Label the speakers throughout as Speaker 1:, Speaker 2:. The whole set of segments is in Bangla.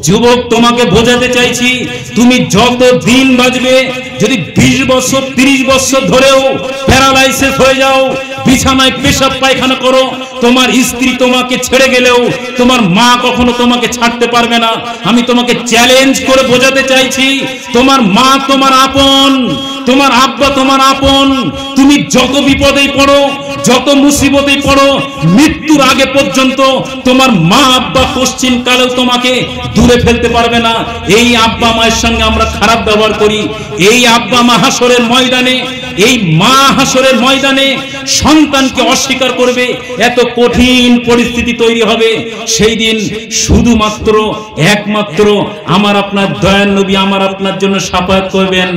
Speaker 1: যুবক তোমাকে বোঝাতে চাইছি, তুমি যত দিন বাঁচবে, যদি 20 বছর 30 বছর ধরেও প্যারালাইসিস হয়ে যাও, বিছানায় পেশাব পায়খানা করো, তোমার স্ত্রী তোমাকে ছেড়ে গেলেও তোমার মা কখনো তোমাকে ছাড়তে পারবে না। আমি তোমাকে চ্যালেঞ্জ করে বোঝাতে চাইছি, তোমার মা তোমার আপন, তোমার আব্বা তোমার আপন। তুমি যত বিপদেই পড়ো, যত মুসিবতেই পড়ো, মৃত্যুর আগে পর্যন্ত তোমার মা আব্বা পশ্চিম কালেও তোমাকে দূরে ফেলতে পারবে না। এই আব্বা মায়ের সঙ্গে আমরা খারাপ ব্যবহার করি। এই আব্বা মা হাসরের ময়দানে, এই মা হাসরের ময়দানে সন্তানকে অস্বীকার করবে, এত কঠিন পরিস্থিতি তৈরি হবে। সেই দিন শুধুমাত্র একমাত্র আমার আপনার দয়ার নবী আমার আপনার জন্য শাফায়াত করবেন।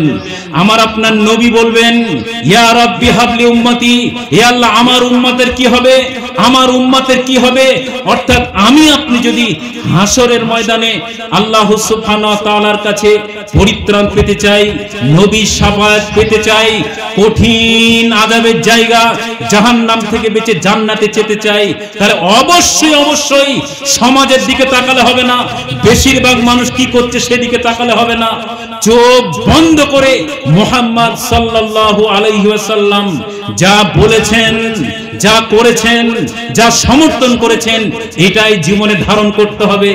Speaker 1: আমার আপনার নবী বলবেন, ইয়া রাব্বি হাবলি উম্মতি, হে আল্লাহ আমার উম্মতের কি হবে, আমার উম্মতের কি হবে। অর্থাৎ আমি আপনি যদি হাসরের ময়দানে আল্লাহ সুবহানাহু ওয়া তাআলার কাছে পরিত্রাণ পেতে চাই, নবীর শাফায়াত পেতে চাই, কঠিন আযাবের জায়গা জাহান্নাম থেকে বেঁচে জান্নাতে যেতে চাই, তাহলে অবশ্যই অবশ্যই সমাজের দিকে তাকালে হবে না, বেশিরভাগ মানুষ কি করছে সেদিকে তাকালে হবে না। চোখ বন্ধ করে মুহাম্মদ সাল্লাল্লাহু আলাইহি ওয়াসাল্লাম যা বলেছেন, যা করেছেন, যা সমর্থন করেছেন, এটাই জীবনে ধারণ করতে হবে।